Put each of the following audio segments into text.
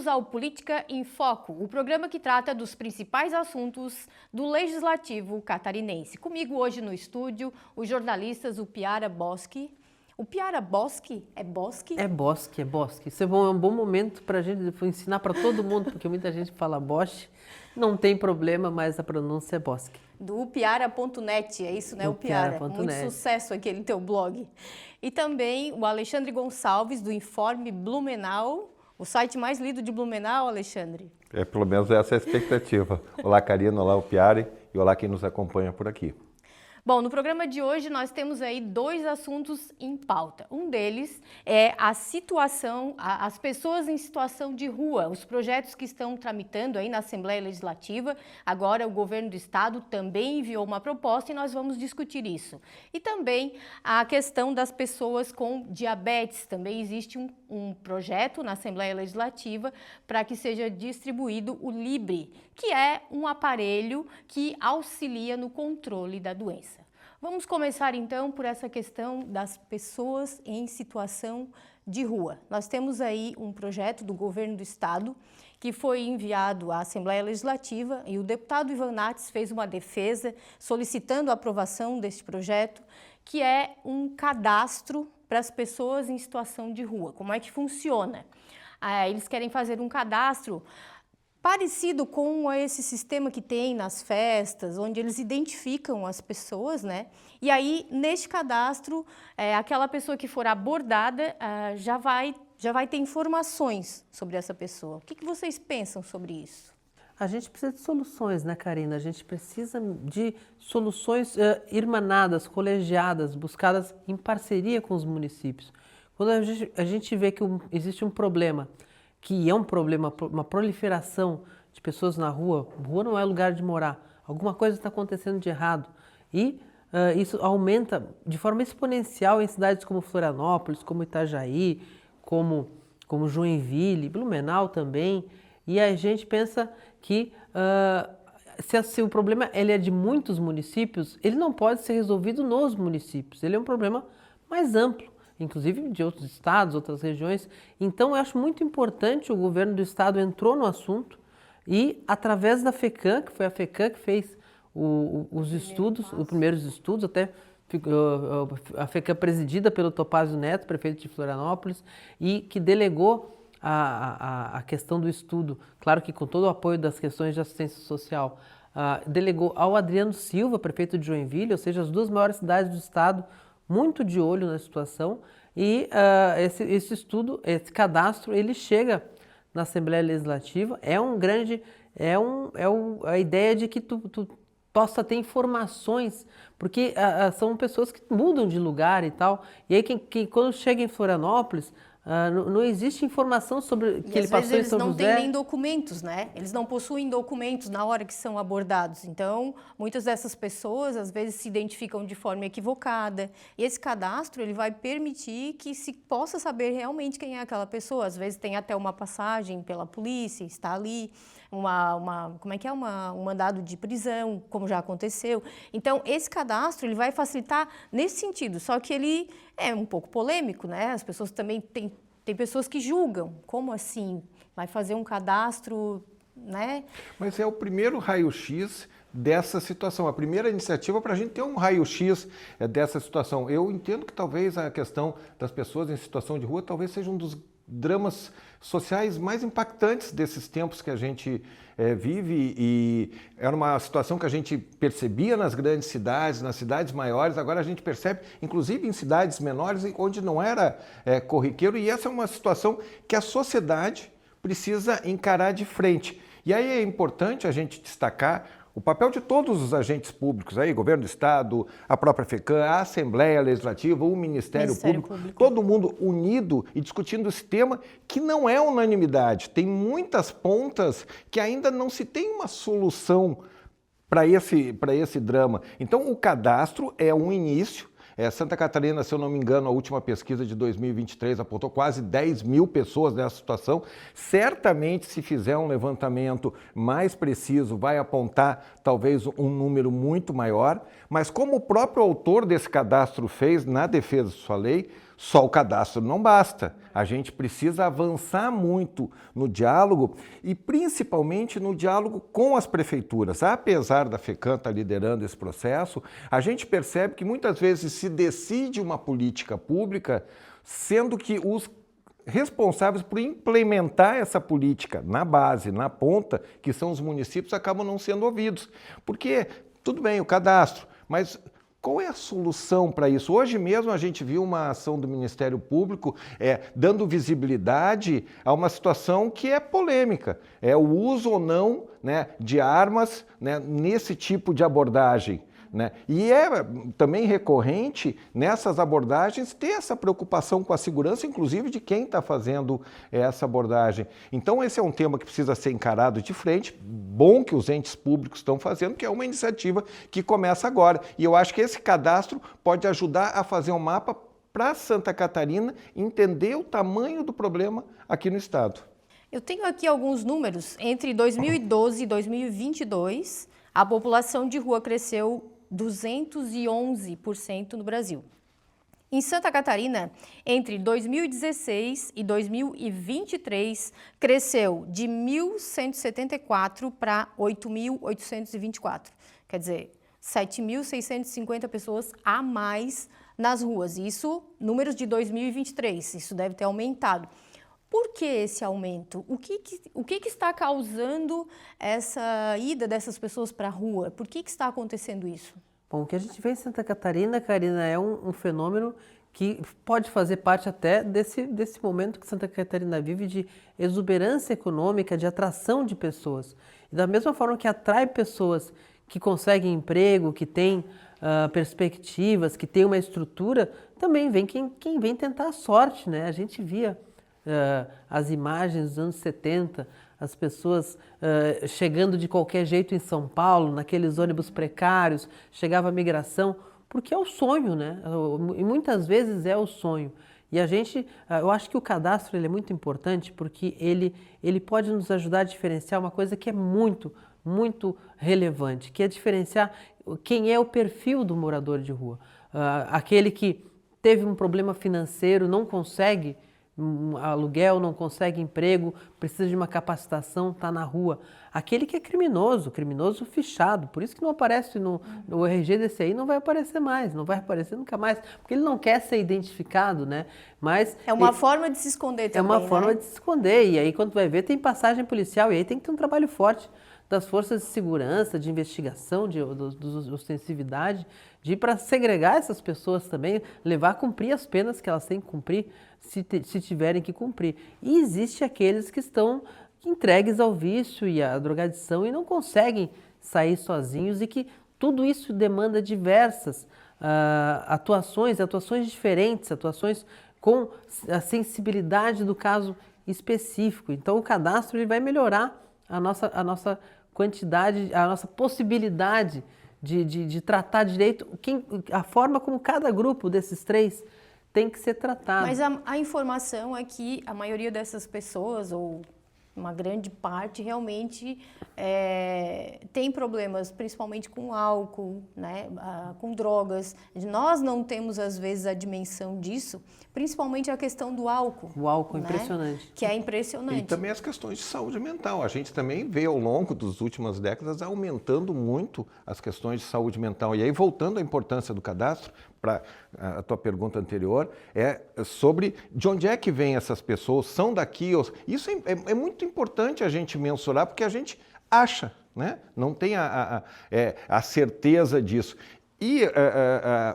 ao Política em Foco, o programa que trata dos principais assuntos do Legislativo catarinense. Comigo hoje no estúdio, os jornalistas o Piara Boschi. O Piara Boschi? É Boschi? É Boschi, é Boschi. Isso é um bom momento para a gente ensinar para todo mundo, porque muita gente fala Bosch. Não tem problema, mas a pronúncia é Boschi. Do piara.net, é isso, né? O Piara. Muito sucesso aquele teu blog. E também o Alexandre Gonçalves, do Informe Blumenau, o site mais lido de Blumenau, Alexandre. Pelo menos essa é a expectativa. Olá, Karina, olá, o Piara, e olá quem nos acompanha por aqui. Bom, no programa de hoje nós temos aí dois assuntos em pauta. Um deles é a situação, as pessoas em situação de rua, os projetos que estão tramitando aí na Assembleia Legislativa. Agora o governo do estado também enviou uma proposta e nós vamos discutir isso. E também a questão das pessoas com diabetes. Também existe um projeto na Assembleia Legislativa para que seja distribuído o Libre, que é um aparelho que auxilia no controle da doença. Vamos começar então por essa questão das pessoas em situação de rua. Nós temos aí um projeto do governo do estado que foi enviado à Assembleia Legislativa e o deputado Ivan Nates fez uma defesa solicitando a aprovação deste projeto, que é um cadastro para as pessoas em situação de rua. Como é que funciona? Eles querem fazer um cadastro parecido com esse sistema que tem nas festas, onde eles identificam as pessoas, né? E aí, neste cadastro, aquela pessoa que for abordada já vai ter informações sobre essa pessoa. O que vocês pensam sobre isso? A gente precisa de soluções, né, Karina? A gente precisa de soluções irmanadas, colegiadas, buscadas em parceria com os municípios. Quando a gente vê que existe um problema, que é um problema, uma proliferação de pessoas na rua não é lugar de morar, alguma coisa está acontecendo de errado e isso aumenta de forma exponencial em cidades como Florianópolis, como Itajaí, como Joinville, Blumenau também, e a gente pensa que se o problema ele é de muitos municípios, ele não pode ser resolvido nos municípios, ele é um problema mais amplo, inclusive de outros estados, outras regiões. Então, eu acho muito importante, o governo do estado entrou no assunto e, através da FECAM, que foi a FECAM que fez os primeiros estudos, até a FECAM presidida pelo Topázio Neto, prefeito de Florianópolis, e que delegou a questão do estudo, claro que com todo o apoio das questões de assistência social, delegou ao Adriano Silva, prefeito de Joinville, ou seja, as duas maiores cidades do estado, muito de olho na situação e esse estudo, esse cadastro, ele chega na Assembleia Legislativa, a ideia de que tu possa ter informações, porque são pessoas que mudam de lugar e tal, e aí quando chega em Florianópolis, não existe informação sobre que ele passou em São José. Eles não têm nem documentos, né? Eles não possuem documentos na hora que são abordados. Então, muitas dessas pessoas, às vezes, se identificam de forma equivocada. E esse cadastro, ele vai permitir que se possa saber realmente quem é aquela pessoa. Às vezes, tem até uma passagem pela polícia, está ali, um mandado de prisão, como já aconteceu. Então, esse cadastro, ele vai facilitar nesse sentido. Só que ele é um pouco polêmico, né? As pessoas também tem pessoas que julgam. Como assim? Vai fazer um cadastro, né? Mas é o primeiro raio-x dessa situação, a primeira iniciativa para a gente ter um raio-x dessa situação. Eu entendo que talvez a questão das pessoas em situação de rua talvez seja um dos dramas sociais mais impactantes desses tempos que a gente vive, e era uma situação que a gente percebia nas grandes cidades, nas cidades maiores, agora a gente percebe, inclusive em cidades menores, onde não era corriqueiro, e essa é uma situação que a sociedade precisa encarar de frente. E aí é importante a gente destacar o papel de todos os agentes públicos, aí, governo do estado, a própria FECAM, a Assembleia Legislativa, o Ministério Público, todo mundo unido e discutindo esse tema que não é unanimidade. Tem muitas pontas que ainda não se tem uma solução para esse drama. Então, o cadastro é um início. Santa Catarina, se eu não me engano, a última pesquisa de 2023 apontou quase 10 mil pessoas nessa situação. Certamente, se fizer um levantamento mais preciso, vai apontar talvez um número muito maior. Mas como o próprio autor desse cadastro fez na defesa de sua lei, só o cadastro não basta. A gente precisa avançar muito no diálogo e principalmente no diálogo com as prefeituras. Apesar da FECAM estar liderando esse processo, a gente percebe que muitas vezes se decide uma política pública, sendo que os responsáveis por implementar essa política na base, na ponta, que são os municípios, acabam não sendo ouvidos. Porque, tudo bem, o cadastro, mas qual é a solução para isso? Hoje mesmo a gente viu uma ação do Ministério Público dando visibilidade a uma situação que é polêmica, é o uso ou não, né, de armas, né, nesse tipo de abordagem. Né? E é também recorrente nessas abordagens ter essa preocupação com a segurança, inclusive de quem está fazendo essa abordagem. Então esse é um tema que precisa ser encarado de frente, bom que os entes públicos estão fazendo, que é uma iniciativa que começa agora. E eu acho que esse cadastro pode ajudar a fazer um mapa para Santa Catarina entender o tamanho do problema aqui no estado. Eu tenho aqui alguns números. Entre 2012 e 2022, a população de rua cresceu 211% no Brasil. Em Santa Catarina, entre 2016 e 2023, cresceu de 1.174 para 8.824. Quer dizer, 7.650 pessoas a mais nas ruas. Isso, números de 2023, isso deve ter aumentado. Por que esse aumento? O que está causando essa ida dessas pessoas para a rua? Por que está acontecendo isso? Bom, o que a gente vê em Santa Catarina, Karina, é um fenômeno que pode fazer parte até desse momento que Santa Catarina vive de exuberância econômica, de atração de pessoas. E da mesma forma que atrai pessoas que conseguem emprego, que têm perspectivas, que têm uma estrutura, também vem quem vem tentar a sorte, né? A gente via as imagens dos anos 70, as pessoas chegando de qualquer jeito em São Paulo, naqueles ônibus precários, chegava a migração, porque é o sonho, né? E muitas vezes é o sonho. E a gente, eu acho que o cadastro ele é muito importante porque ele pode nos ajudar a diferenciar uma coisa que é muito, muito relevante, que é diferenciar quem é o perfil do morador de rua. Aquele que teve um problema financeiro, não consegue aluguel, não consegue emprego, precisa de uma capacitação, está na rua. Aquele que é criminoso fichado, por isso que não aparece no RG desse aí, não vai aparecer mais, não vai aparecer nunca mais, porque ele não quer ser identificado, né? Mas é uma forma de se esconder também, é uma forma de se esconder, e aí quando vai ver tem passagem policial, e aí tem que ter um trabalho forte das forças de segurança, de investigação, de ostensividade, de ir para segregar essas pessoas também, levar a cumprir as penas que elas têm que cumprir, se tiverem que cumprir. E existe aqueles que estão entregues ao vício e à drogadição e não conseguem sair sozinhos e que tudo isso demanda diversas atuações diferentes, atuações com a sensibilidade do caso específico. Então o cadastro ele vai melhorar a nossa quantidade, a nossa possibilidade de tratar direito a forma como cada grupo desses três tem que ser tratado. Mas a informação é que a maioria dessas pessoas, ou uma grande parte, realmente tem problemas, principalmente com álcool, né, com drogas. Nós não temos, às vezes, a dimensão disso, principalmente a questão do álcool. O álcool é né? Impressionante. Que é impressionante. E também as questões de saúde mental. A gente também vê ao longo das últimas décadas aumentando muito as questões de saúde mental. E aí, voltando à importância do cadastro, para a tua pergunta anterior, é sobre de onde é que vêm essas pessoas, são daqui. Isso é muito importante a gente mensurar, porque a gente acha, né? Não tem a certeza disso. E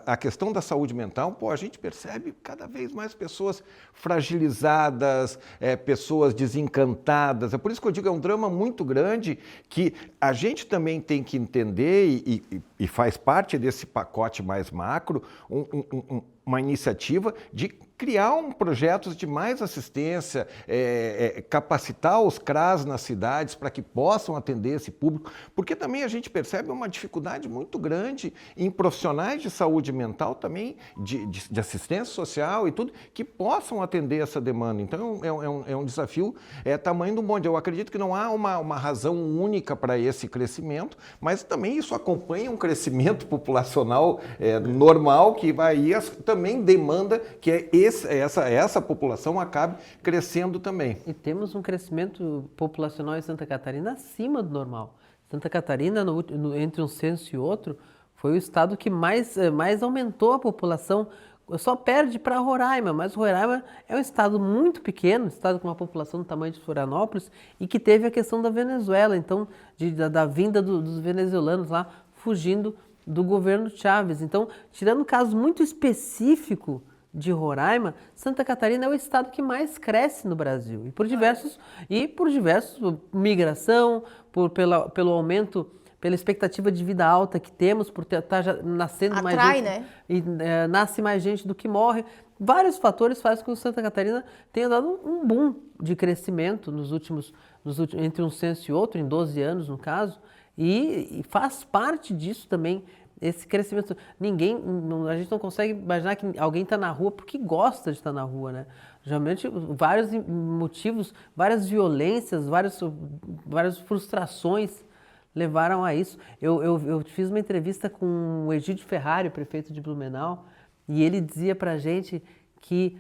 a questão da saúde mental, a gente percebe cada vez mais pessoas fragilizadas, pessoas desencantadas. É por isso que eu digo, é um drama muito grande que a gente também tem que entender e faz parte desse pacote mais macro, uma iniciativa de criar projetos de mais assistência, capacitar os CRAS nas cidades para que possam atender esse público, porque também a gente percebe uma dificuldade muito grande em profissionais de saúde mental também, de assistência social e tudo, que possam atender essa demanda. Então é um desafio tamanho do bonde. Eu acredito que não há uma razão única para esse crescimento, mas também isso acompanha um crescimento populacional normal que vai também demanda que essa população acabe crescendo também. E temos um crescimento populacional em Santa Catarina acima do normal. Santa Catarina, entre um censo e outro, foi o estado que mais aumentou a população. Só perde para Roraima, mas Roraima é um estado muito pequeno, um estado com uma população do tamanho de Florianópolis e que teve a questão da Venezuela, então da vinda dos venezuelanos lá fugindo do governo Chávez. Então, tirando um caso muito específico de Roraima, Santa Catarina é o estado que mais cresce no Brasil e por diversos migração, pelo aumento, pela expectativa de vida alta que temos, por estar já nascendo mais gente, né? E nasce mais gente do que morre. Vários fatores fazem com que Santa Catarina tenha dado um boom de crescimento entre um censo e outro, em 12 anos no caso, e faz parte disso também esse crescimento. A gente não consegue imaginar que alguém está na rua porque gosta de estar na rua, né? Geralmente, vários motivos, várias violências, várias frustrações levaram a isso. Eu fiz uma entrevista com o Egídio Ferrari, prefeito de Blumenau, e ele dizia pra gente que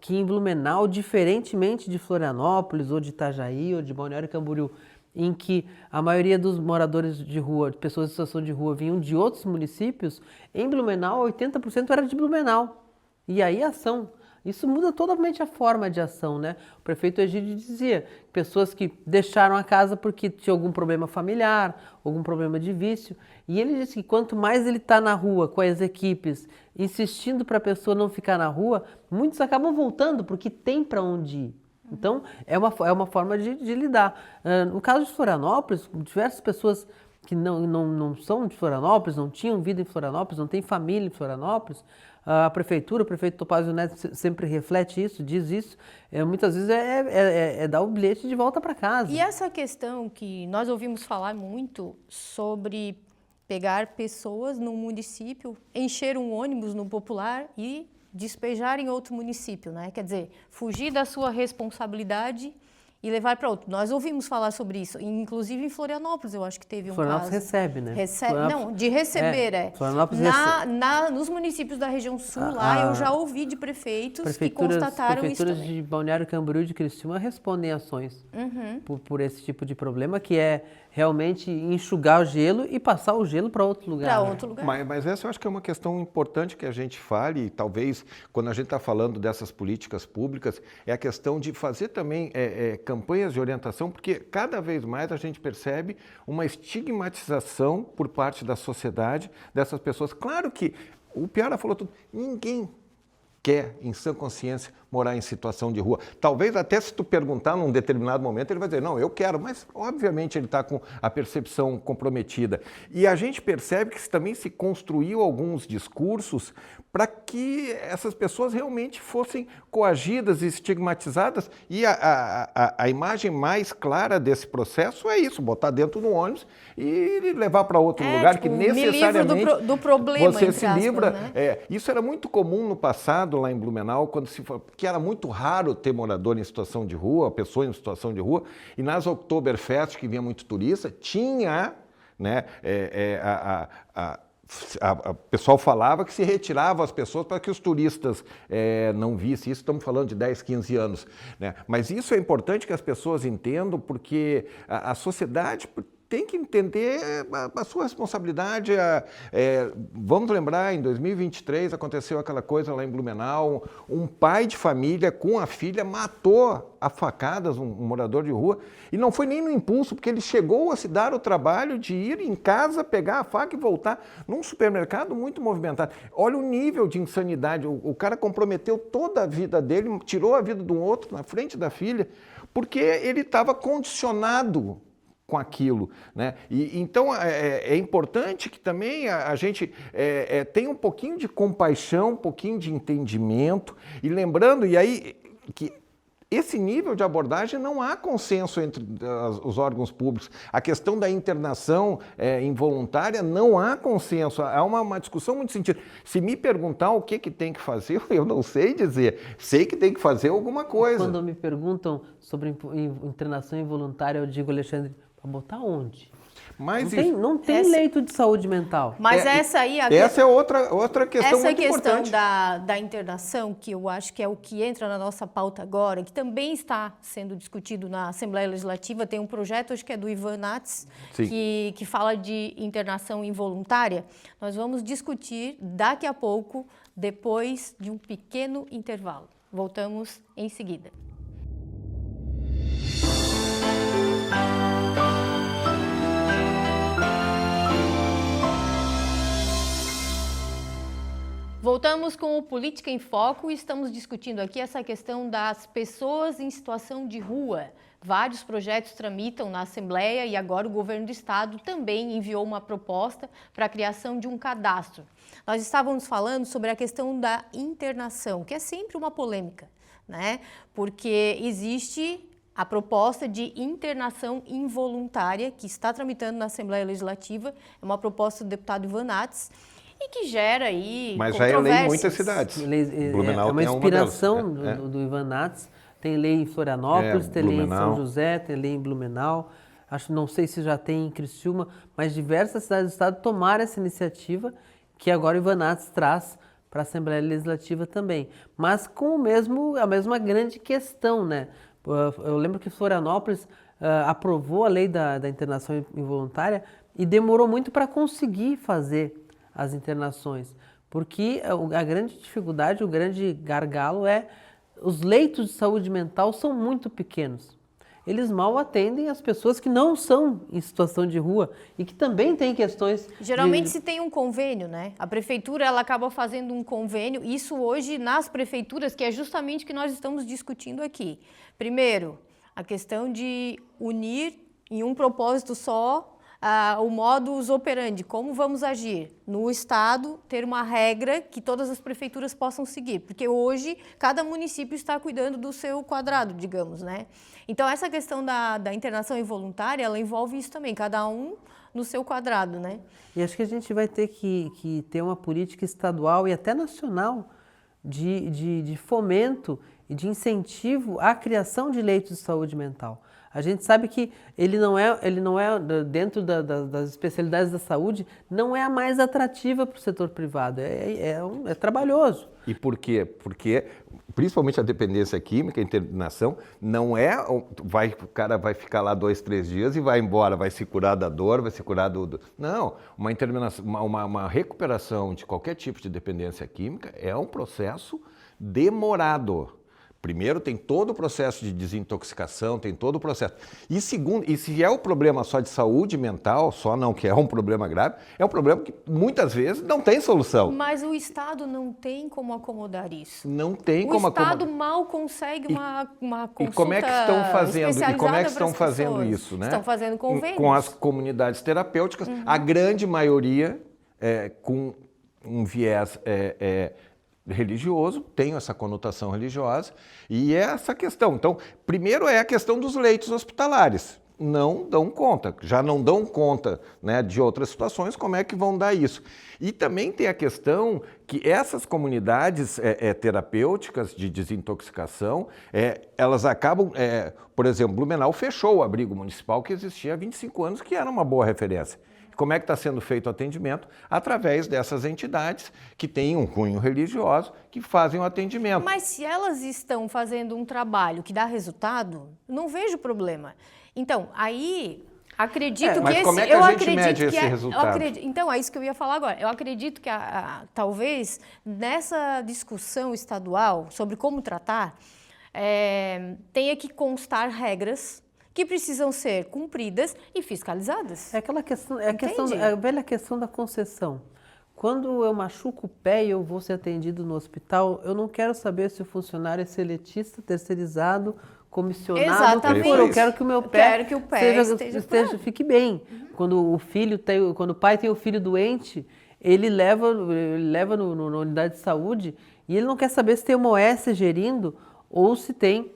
em Blumenau, diferentemente de Florianópolis, ou de Itajaí, ou de Balneário Camboriú, em que a maioria dos moradores de rua, de pessoas em situação de rua, vinham de outros municípios, em Blumenau, 80% era de Blumenau. E aí a ação. Isso muda totalmente a forma de ação, né? O prefeito Egídio dizia, pessoas que deixaram a casa porque tinha algum problema familiar, algum problema de vício, e ele disse que quanto mais ele está na rua com as equipes, insistindo para a pessoa não ficar na rua, muitos acabam voltando porque tem para onde ir. Então, é uma forma de lidar. No caso de Florianópolis, diversas pessoas que não são de Florianópolis, não tinham vida em Florianópolis, não têm família em Florianópolis, a prefeitura, o prefeito Topázio Neto sempre reflete isso, diz isso, muitas vezes é dar o bilhete de volta para casa. E essa questão que nós ouvimos falar muito sobre pegar pessoas num município, encher um ônibus no popular e despejar em outro município, né? Quer dizer, fugir da sua responsabilidade e levar para outro. Nós ouvimos falar sobre isso, inclusive em Florianópolis, eu acho que teve um Florianópolis caso. recebe, né? Não, de receber, Florianópolis nos municípios da região sul, lá eu já ouvi de prefeitos que constataram isso Prefeituras também. de Balneário Camboriú e de Criciúma respondem ações por esse tipo de problema, que é realmente enxugar o gelo e passar o gelo para outro lugar. Para outro lugar. Mas essa eu acho que é uma questão importante que a gente fale, e talvez quando a gente está falando dessas políticas públicas, é a questão de fazer também campanhas de orientação, porque cada vez mais a gente percebe uma estigmatização por parte da sociedade dessas pessoas. Claro que o Piara falou tudo, ninguém quer, em sã consciência, morar em situação de rua. Talvez até se tu perguntar num determinado momento, ele vai dizer, não, eu quero, mas obviamente ele está com a percepção comprometida. E a gente percebe que também se construiu alguns discursos para que essas pessoas realmente fossem coagidas e estigmatizadas. E a imagem mais clara desse processo é isso, botar dentro do ônibus e levar para outro lugar, tipo, que necessariamente me livro do problema, você entre se aspas, livra. né? Isso era muito comum no passado, lá em Blumenau, que era muito raro ter morador em situação de rua, pessoa em situação de rua, e nas Oktoberfest, que vinha muito turista, tinha, né, o pessoal falava que se retirava as pessoas para que os turistas não vissem. Isso estamos falando de 10, 15 anos. Né? Mas isso é importante que as pessoas entendam, porque a sociedade tem que entender a sua responsabilidade. Vamos lembrar, em 2023 aconteceu aquela coisa lá em Blumenau, um pai de família com a filha matou a facadas um morador de rua, e não foi nem no impulso, porque ele chegou a se dar o trabalho de ir em casa, pegar a faca e voltar num supermercado muito movimentado. Olha o nível de insanidade, o cara comprometeu toda a vida dele, tirou a vida de um outro na frente da filha, porque ele estava condicionado com aquilo, né? Então é importante que também a gente tenha um pouquinho de compaixão, um pouquinho de entendimento, e lembrando, e aí, que esse nível de abordagem não há consenso entre os órgãos públicos. A questão da internação involuntária não há consenso. Há uma discussão muito sentido. Se me perguntar o que tem que fazer, eu não sei dizer. Sei que tem que fazer alguma coisa. Quando me perguntam sobre internação involuntária, eu digo, Alexandre, para botar onde? Mas Não tem leito de saúde mental. Mas essa aí... Essa é outra questão muito importante. Essa questão da internação, que eu acho que é o que entra na nossa pauta agora, que também está sendo discutido na Assembleia Legislativa, tem um projeto, acho que é do Ivan Nats, que fala de internação involuntária. Nós vamos discutir daqui a pouco, depois de um pequeno intervalo. Voltamos em seguida. Voltamos com o Política em Foco e estamos discutindo aqui essa questão das pessoas em situação de rua. Vários projetos tramitam na Assembleia e agora o governo do estado também enviou uma proposta para a criação de um cadastro. Nós estávamos falando sobre a questão da internação, que é sempre uma polêmica, né? Porque existe a proposta de internação involuntária que está tramitando na Assembleia Legislativa, é uma proposta do deputado Ivan Nats, e que gera aí Mas já é lei em muitas cidades. É uma inspiração do Ivan Nats. Tem lei em Florianópolis, tem lei em São José, tem lei em Blumenau. Não sei se já tem em Criciúma, mas diversas cidades do estado tomaram essa iniciativa que agora o Ivan Nats traz para a Assembleia Legislativa também. Mas com a mesma grande questão, né? Eu lembro que Florianópolis aprovou a lei da internação involuntária e demorou muito para conseguir fazer as internações, porque a grande dificuldade, o grande gargalo é os leitos de saúde mental são muito pequenos. Eles mal atendem as pessoas que não são em situação de rua e que também têm questões... Geralmente se tem um convênio, né? A prefeitura ela acaba fazendo um convênio, isso hoje nas prefeituras, que é justamente o que nós estamos discutindo aqui. Primeiro, a questão de unir em um propósito só o modus operandi, como vamos agir no estado, ter uma regra que todas as prefeituras possam seguir, porque hoje cada município está cuidando do seu quadrado, digamos, né? Então essa questão da internação involuntária, ela envolve isso também, cada um no seu quadrado, né? E acho que a gente vai ter que ter uma política estadual e até nacional de fomento e de incentivo à criação de leitos de saúde mental. A gente sabe que ele não é dentro das especialidades da saúde, não é a mais atrativa para o setor privado, é trabalhoso. E por quê? Porque, principalmente a dependência química, a internação, não é, o cara vai ficar lá 2, 3 dias e vai embora, vai se curar da dor, vai se curar do... Não, uma recuperação de qualquer tipo de dependência química é um processo demorado. Primeiro, tem todo o processo de desintoxicação, tem todo o processo. E segundo, e se é o problema só de saúde mental, só não que é um problema grave, é um problema que muitas vezes não tem solução. Mas o Estado não tem como acomodar isso. Não tem como acomodar. O Estado mal consegue uma consulta. E como é que estão fazendo? E como é que estão fazendo isso, né? Estão fazendo convênios. Com as comunidades terapêuticas, a grande maioria com um viés religioso, tem essa conotação religiosa, e é essa questão. Então, primeiro é a questão dos leitos hospitalares. Não dão conta, já não dão conta, né, de outras situações, como é que vão dar isso? E também tem a questão que essas comunidades terapêuticas de desintoxicação, elas acabam, por exemplo, Blumenau fechou o abrigo municipal que existia há 25 anos, que era uma boa referência. Como é que está sendo feito o atendimento? Através dessas entidades que têm um cunho religioso, que fazem o atendimento. Mas se elas estão fazendo um trabalho que dá resultado, não vejo problema. Então, aí, acredito que mas como é que a gente mede esse resultado? Então, é isso que eu ia falar agora. Eu acredito que, talvez, nessa discussão estadual sobre como tratar, tenha que constar regras que precisam ser cumpridas e fiscalizadas. É aquela questão, a velha questão da concessão. Quando eu machuco o pé e eu vou ser atendido no hospital, eu não quero saber se o funcionário é seletista, terceirizado, comissionado, exatamente. Eu quero que o meu pé, fique bem. Uhum. Quando o pai tem o filho doente, ele leva na unidade de saúde e ele não quer saber se tem uma OS gerindo ou se tem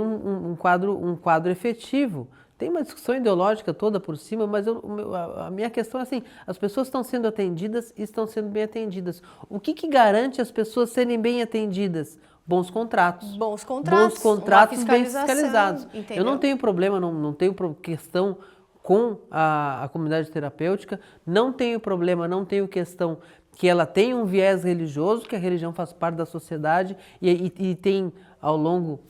um quadro efetivo. Tem uma discussão ideológica toda por cima, mas a minha questão é assim, as pessoas estão sendo atendidas e estão sendo bem atendidas. O que garante as pessoas serem bem atendidas? Bons contratos. Bons contratos bem fiscalizados. Entendeu? Eu não tenho problema, não tenho questão com a comunidade terapêutica. Não tenho problema, não tenho questão que ela tenha um viés religioso, que a religião faz parte da sociedade e tem, ao longo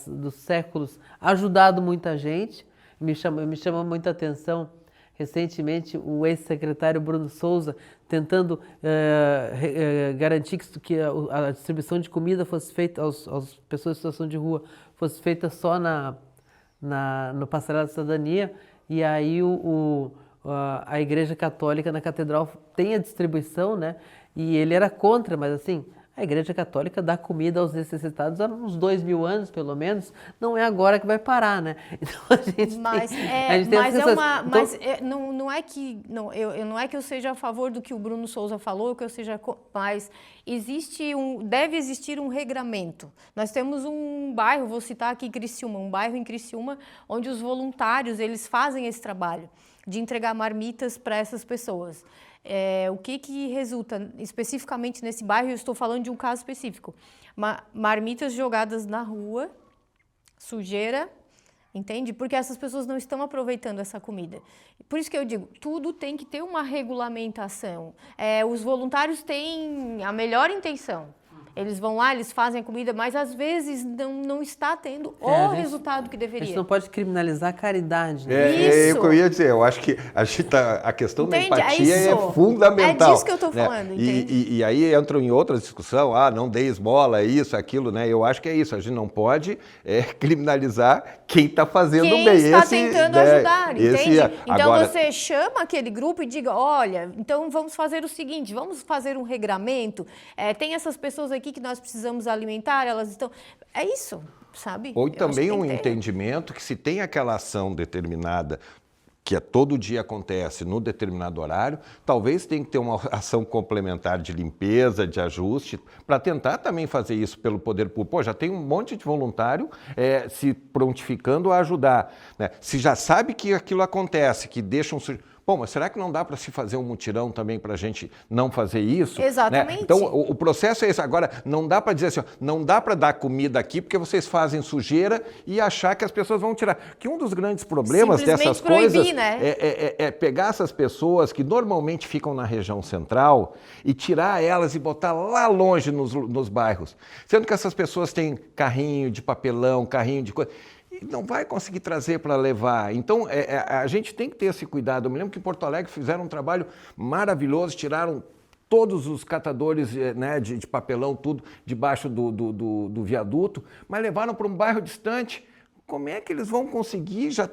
dos séculos, ajudado muita gente. Me chama muita atenção, recentemente, o ex-secretário Bruno Souza tentando garantir que a distribuição de comida fosse feita às pessoas em situação de rua, fosse feita só no Passarela da Cidadania, e aí a Igreja Católica na Catedral tem a distribuição, né? E ele era contra, mas assim, a Igreja Católica dá comida aos necessitados há uns 2000 anos, pelo menos. Não é agora que vai parar, né? Então a gente não é que eu seja a favor do que o Bruno Souza falou, mas deve existir um regramento. Nós temos um bairro, vou citar aqui Criciúma, um bairro em Criciúma, onde os voluntários eles fazem esse trabalho de entregar marmitas para essas pessoas. O que resulta especificamente nesse bairro? Eu estou falando de um caso específico. Marmitas jogadas na rua, sujeira, entende? Porque essas pessoas não estão aproveitando essa comida. Por isso que eu digo, tudo tem que ter uma regulamentação. Os voluntários têm a melhor intenção. Eles vão lá, eles fazem a comida, mas às vezes não está tendo o resultado que deveria. A gente não pode criminalizar a caridade. Né? É o que eu ia dizer. Eu acho que a questão da empatia é fundamental. É disso que eu estou falando, entende? E aí entram em outras discussões, não dê esmola, isso, aquilo, né? Eu acho que é isso. A gente não pode criminalizar quem está fazendo bem. Quem está tentando ajudar, entende? Então agora, você chama aquele grupo e diga, olha, então vamos fazer o seguinte, vamos fazer um regramento, tem essas pessoas aqui que nós precisamos alimentar, elas estão... É isso, sabe? Ou também um entendimento que se tem aquela ação determinada que todo dia acontece no determinado horário, talvez tenha que ter uma ação complementar de limpeza, de ajuste, para tentar também fazer isso pelo poder público. Já tem um monte de voluntário se prontificando a ajudar, né? Se já sabe que aquilo acontece, que deixam... mas será que não dá para se fazer um mutirão também para a gente não fazer isso? Exatamente. Né? Então, o processo é esse. Agora, não dá para dizer assim, não dá para dar comida aqui porque vocês fazem sujeira e achar que as pessoas vão tirar. Que um dos grandes problemas dessas coisas é pegar essas pessoas que normalmente ficam na região central e tirar elas e botar lá longe nos bairros. Sendo que essas pessoas têm carrinho de papelão, carrinho de coisa... não vai conseguir trazer para levar. Então, a gente tem que ter esse cuidado. Eu me lembro que em Porto Alegre fizeram um trabalho maravilhoso, tiraram todos os catadores de papelão, tudo debaixo do viaduto, mas levaram para um bairro distante. Como é que eles vão conseguir? Já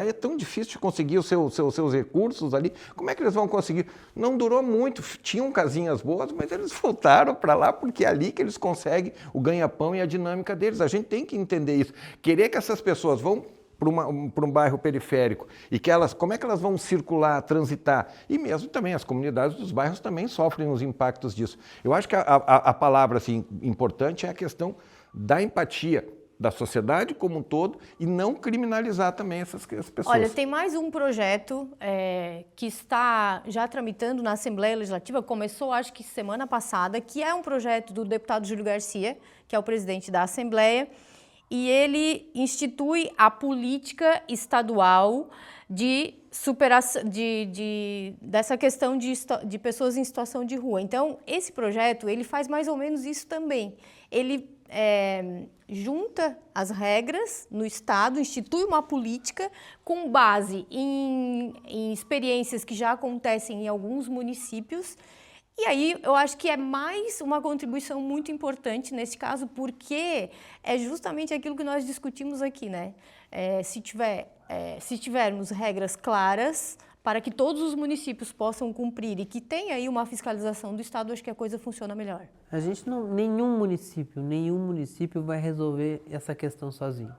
é tão difícil de conseguir os seus recursos ali. Como é que eles vão conseguir? Não durou muito, tinham casinhas boas, mas eles voltaram para lá porque é ali que eles conseguem o ganha-pão e a dinâmica deles. A gente tem que entender isso. Querer que essas pessoas vão para um bairro periférico e como é que elas vão circular, transitar? E mesmo também as comunidades dos bairros também sofrem os impactos disso. Eu acho que a palavra assim, importante é a questão da empatia da sociedade como um todo e não criminalizar também essas pessoas. Olha, tem mais um projeto que está já tramitando na Assembleia Legislativa, começou acho que semana passada, que é um projeto do deputado Júlio Garcia, que é o presidente da Assembleia, e ele institui a política estadual de superação dessa questão de pessoas em situação de rua. Então, esse projeto, ele faz mais ou menos isso também. Ele junta as regras no Estado, institui uma política com base em experiências que já acontecem em alguns municípios. E aí eu acho que é mais uma contribuição muito importante nesse caso, porque é justamente aquilo que nós discutimos aqui, né? Se tivermos regras claras para que todos os municípios possam cumprir e que tenha aí uma fiscalização do Estado, acho que a coisa funciona melhor. A gente nenhum município vai resolver essa questão sozinho.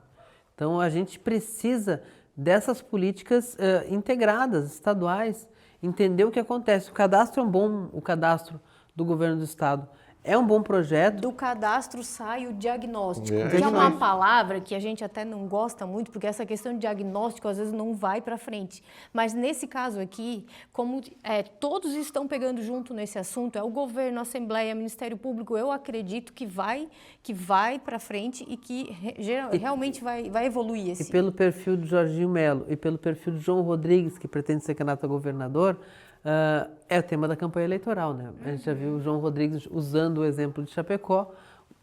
Então a gente precisa dessas políticas integradas, estaduais, entender o que acontece. O cadastro é bom, o cadastro do governo do Estado É um bom projeto. Do cadastro sai o diagnóstico, É, que é é uma demais. palavra que a gente até não gosta muito, porque essa questão de diagnóstico às vezes não vai para frente. Mas nesse caso aqui, como todos estão pegando junto nesse assunto, é o governo, a Assembleia, o Ministério Público, eu acredito que vai para frente e que realmente vai evoluir E esse. pelo perfil do Jorginho Melo e pelo perfil do João Rodrigues, que pretende ser candidato a governador, é o tema da campanha eleitoral, né? A gente já viu o João Rodrigues usando o exemplo de Chapecó,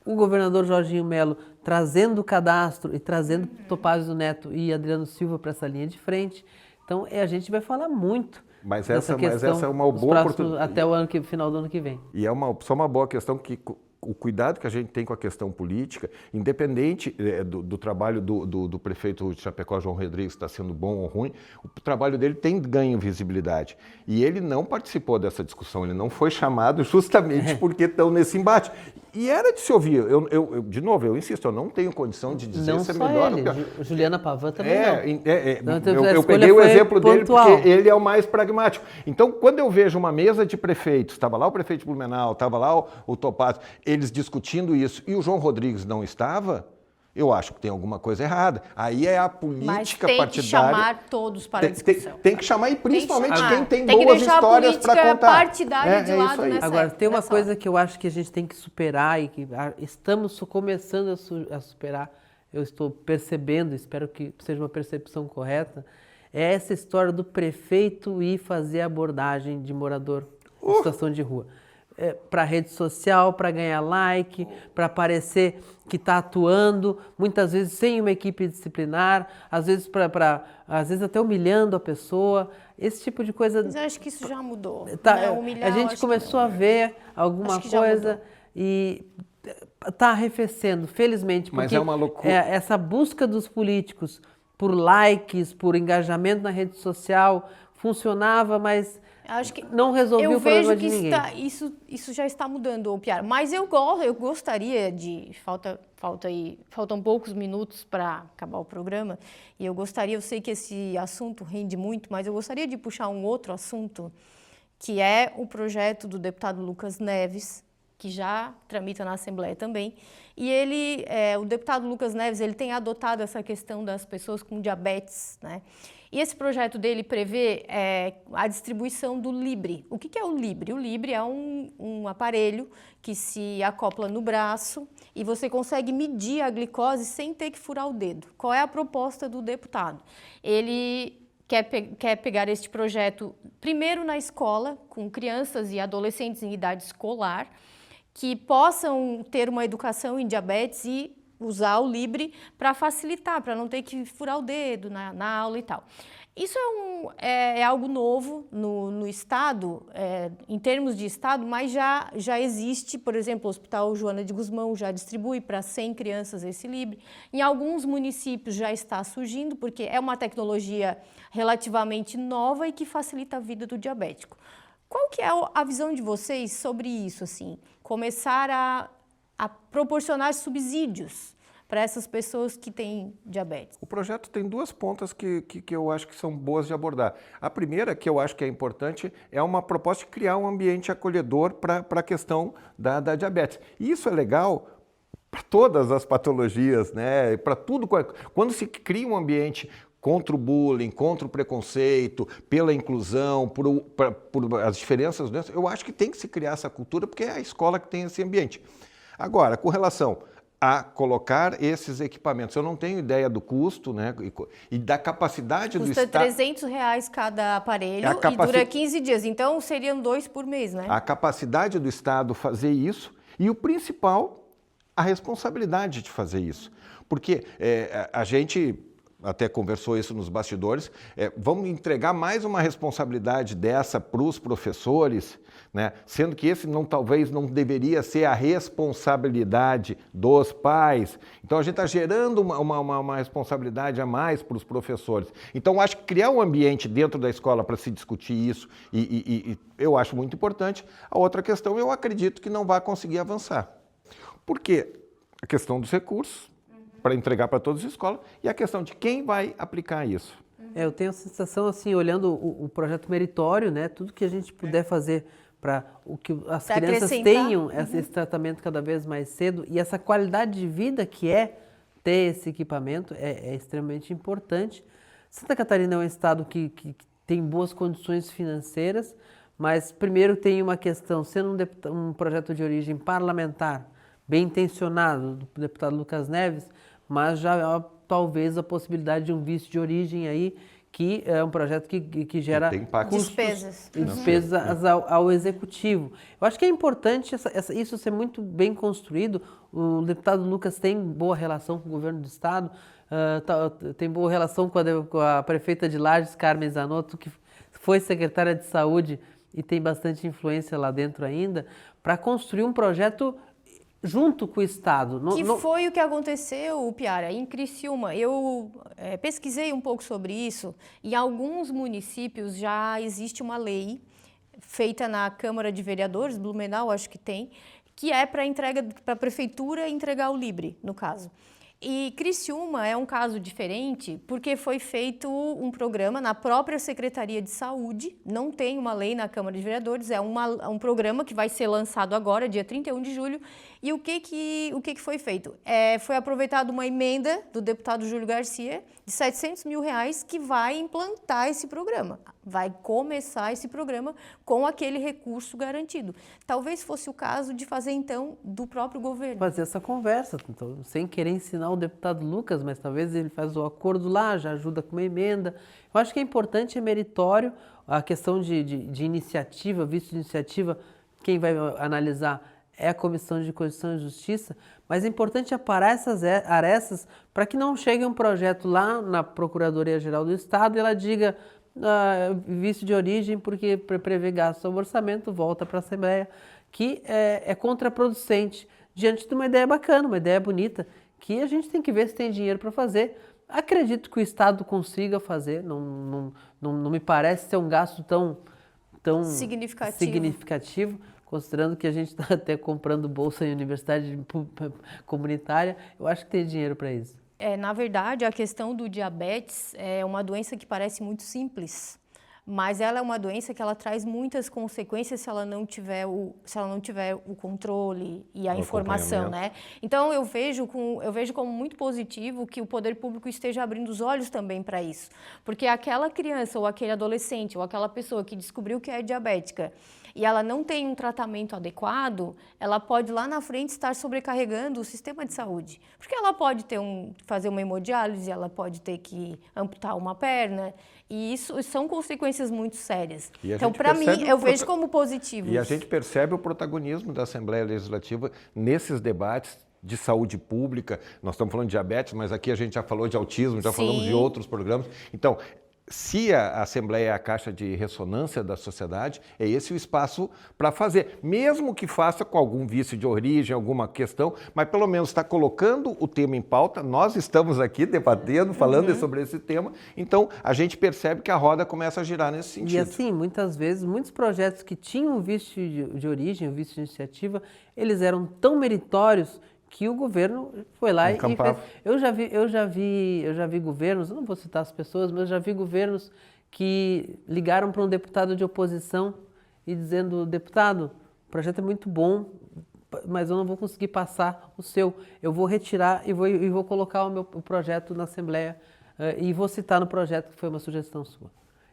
o governador Jorginho Melo trazendo o cadastro e trazendo Topázio Neto e Adriano Silva para essa linha de frente. Então, a gente vai falar muito Mas dessa questão essa é uma nos boa próximos, oportunidade. até o final do ano que vem. E é só uma boa questão que o cuidado que a gente tem com a questão política, independente do trabalho do prefeito de Chapecó, João Rodrigues, está sendo bom ou ruim, o trabalho dele tem ganho visibilidade. E ele não participou dessa discussão, ele não foi chamado justamente porque estão nesse embate. E era de se ouvir. De novo, eu insisto, eu não tenho condição de dizer Não se é só melhor ou ele, pior. Juliana Pavan também não. Então, a Eu escolha peguei o foi exemplo dele pontual. porque ele é o mais pragmático. Então, quando eu vejo uma mesa de prefeitos, estava lá o prefeito de Blumenau, estava lá o Topázio, eles discutindo isso, e o João Rodrigues não estava, eu acho que tem alguma coisa errada. Aí é a política Mas tem partidária. que chamar todos para a discussão. Tem que chamar, e principalmente chamar. quem tem Tem que boas deixar a histórias para política contar. partidária de lado isso aí. nessa- Agora, tem uma nessa coisa hora. que eu acho que a gente tem que superar e que estamos começando a superar, eu estou percebendo, espero que seja uma percepção correta, é essa história do prefeito ir fazer abordagem de morador em situação de rua. Para rede social, para ganhar like, para parecer que está atuando, muitas vezes sem uma equipe disciplinar, às vezes às vezes até humilhando a pessoa, esse tipo de coisa. Mas eu acho que isso já mudou. Tá, Né? Humilhar, a eu gente acho que começou não. a ver alguma Acho que já coisa mudou. e está arrefecendo, felizmente, porque Mas é uma loucura. Essa busca dos políticos por likes, por engajamento na rede social, funcionava, mas Acho que não resolveu eu o problema vejo que de ninguém. isso já está mudando, Piara. Mas eu gostaria de... Faltam poucos minutos para acabar o programa. E eu sei que esse assunto rende muito, mas eu gostaria de puxar um outro assunto, que é o projeto do deputado Lucas Neves, que já tramita na Assembleia também. E o deputado Lucas Neves, ele tem adotado essa questão das pessoas com diabetes, né? E esse projeto dele prevê a distribuição do Libre. O que é o Libre? O Libre é um aparelho que se acopla no braço e você consegue medir a glicose sem ter que furar o dedo. Qual é a proposta do deputado? Ele quer pegar este projeto primeiro na escola, com crianças e adolescentes em idade escolar, que possam ter uma educação em diabetes e usar o Libre para facilitar, para não ter que furar o dedo na aula e tal. Isso é algo novo no Estado, em termos de Estado, mas já existe, por exemplo, o Hospital Joana de Guzmão já distribui para 100 crianças esse Libre. Em alguns municípios já está surgindo, porque é uma tecnologia relativamente nova e que facilita a vida do diabético. Qual que é a visão de vocês sobre isso, assim? Começar a proporcionar subsídios para essas pessoas que têm diabetes. O projeto tem duas pontas que eu acho que são boas de abordar. A primeira, que eu acho que é importante, é uma proposta de criar um ambiente acolhedor para a questão da diabetes. E isso é legal para todas as patologias, né? Para tudo. Quando se cria um ambiente contra o bullying, contra o preconceito, pela inclusão, por as diferenças, eu acho que tem que se criar essa cultura, porque é a escola que tem esse ambiente. Agora, com relação a colocar esses equipamentos, eu não tenho ideia do custo, né, e da capacidade do Estado. Custa R$300 cada aparelho e dura 15 dias, então seriam 2 por mês, né? A capacidade do Estado fazer isso e o principal, a responsabilidade de fazer isso. Porque a gente até conversou isso nos bastidores, vamos entregar mais uma responsabilidade dessa para os professores, né? Sendo que esse talvez não deveria ser a responsabilidade dos pais. Então a gente está gerando uma responsabilidade a mais para os professores. Então acho que criar um ambiente dentro da escola para se discutir isso, e eu acho muito importante. A outra questão, eu acredito que não vai conseguir avançar. Por quê? A questão dos recursos, para entregar para todas as escolas, e a questão de quem vai aplicar isso. Eu tenho a sensação, assim, olhando o projeto meritório, né, tudo que a gente puder fazer para que as Pra crianças acrescentar. tenham esse tratamento cada vez mais cedo e essa qualidade de vida que é ter esse equipamento é extremamente importante. Santa Catarina é um estado que tem boas condições financeiras, mas primeiro tem uma questão, sendo um projeto de origem parlamentar, bem intencionado, do deputado Lucas Neves, mas já há talvez a possibilidade de um vice de origem aí, que é um projeto que gera custos, despesas ao executivo. Eu acho que é importante isso ser muito bem construído. O deputado Lucas tem boa relação com o governo do estado, tem boa relação com a prefeita de Lages, Carmen Zanotto, que foi secretária de saúde e tem bastante influência lá dentro ainda, para construir um projeto junto com o Estado. Foi o que aconteceu, Piara, em Criciúma. Eu pesquisei um pouco sobre isso. Em alguns municípios já existe uma lei feita na Câmara de Vereadores, Blumenau acho que tem, que é para a prefeitura entregar o Libre, no caso. E Criciúma é um caso diferente porque foi feito um programa na própria Secretaria de Saúde, não tem uma lei na Câmara de Vereadores, é um programa que vai ser lançado agora, dia 31 de julho. E o que foi feito? Foi aproveitada uma emenda do deputado Júlio Garcia de R$700 mil que vai implantar esse programa, vai começar esse programa com aquele recurso garantido. Talvez fosse o caso de fazer, então, do próprio governo. Fazer essa conversa, então, sem querer ensinar o deputado Lucas, mas talvez ele faz o acordo lá, já ajuda com uma emenda. Eu acho que é importante, é meritório, a questão de iniciativa, visto de iniciativa, quem vai analisar é a Comissão de Constituição e Justiça, mas é importante aparar essas arestas para que não chegue um projeto lá na Procuradoria-Geral do Estado e ela diga visto de origem porque prevê gasto ao orçamento, volta para a Assembleia, que é contraproducente diante de uma ideia bacana, uma ideia bonita, que a gente tem que ver se tem dinheiro para fazer. Acredito que o Estado consiga fazer, não me parece ser um gasto tão significativo, considerando que a gente está até comprando bolsa em universidade comunitária. Eu acho que tem dinheiro para isso. Na verdade, a questão do diabetes é uma doença que parece muito simples, mas ela é uma doença que ela traz muitas consequências se ela não tiver o controle e a informação, né? Então eu vejo como muito positivo que o poder público esteja abrindo os olhos também para isso, porque aquela criança ou aquele adolescente ou aquela pessoa que descobriu que é diabética e ela não tem um tratamento adequado, ela pode lá na frente estar sobrecarregando o sistema de saúde. Porque ela pode fazer uma hemodiálise, ela pode ter que amputar uma perna, e isso são consequências muito sérias. Então, para mim, eu vejo como positivo. E a gente percebe o protagonismo da Assembleia Legislativa nesses debates de saúde pública. Nós estamos falando de diabetes, mas aqui a gente já falou de autismo, já falamos de outros programas. Então, se a Assembleia é a caixa de ressonância da sociedade, é esse o espaço para fazer. Mesmo que faça com algum vício de origem, alguma questão, mas pelo menos está colocando o tema em pauta. Nós estamos aqui debatendo, falando sobre esse tema, então a gente percebe que a roda começa a girar nesse sentido. E assim, muitas vezes, muitos projetos que tinham vício de origem, o vício de iniciativa, eles eram tão meritórios que o governo foi lá e fez. Eu já vi governos, eu não vou citar as pessoas, mas eu já vi governos que ligaram para um deputado de oposição e dizendo: deputado, o projeto é muito bom, mas eu não vou conseguir passar o seu. Eu vou retirar e vou colocar o projeto na Assembleia e vou citar no projeto que foi uma sugestão sua.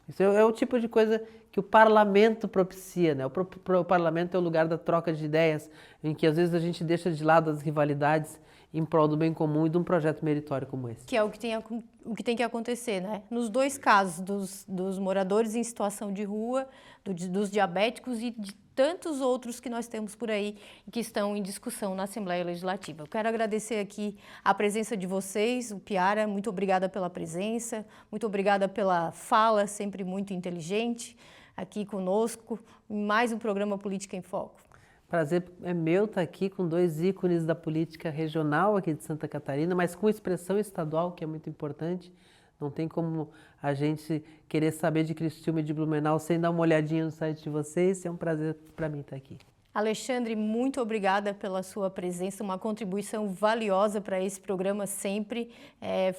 Isso é o tipo de coisa que o parlamento propicia, né? O parlamento é o lugar da troca de ideias, em que às vezes a gente deixa de lado as rivalidades em prol do bem comum e de um projeto meritório como esse. Que é o que tem que acontecer, né? Nos dois casos, dos moradores em situação de rua, dos diabéticos e de tantos outros que nós temos por aí que estão em discussão na Assembleia Legislativa. Eu quero agradecer aqui a presença de vocês, o Piara, muito obrigada pela presença, muito obrigada pela fala, sempre muito inteligente, aqui conosco, em mais um programa Política em Foco. Prazer é meu estar aqui com dois ícones da política regional aqui de Santa Catarina, mas com expressão estadual, que é muito importante. Não tem como a gente querer saber de Criciúma e de Blumenau sem dar uma olhadinha no site de vocês. É um prazer para mim estar aqui. Alexandre, muito obrigada pela sua presença, uma contribuição valiosa para esse programa sempre.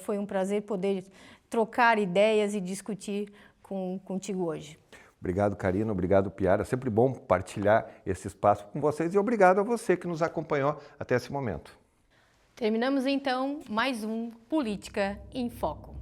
Foi um prazer poder trocar ideias e discutir contigo hoje. Obrigado, Karina. Obrigado, Piara. É sempre bom partilhar esse espaço com vocês e obrigado a você que nos acompanhou até esse momento. Terminamos então mais um Política em Foco.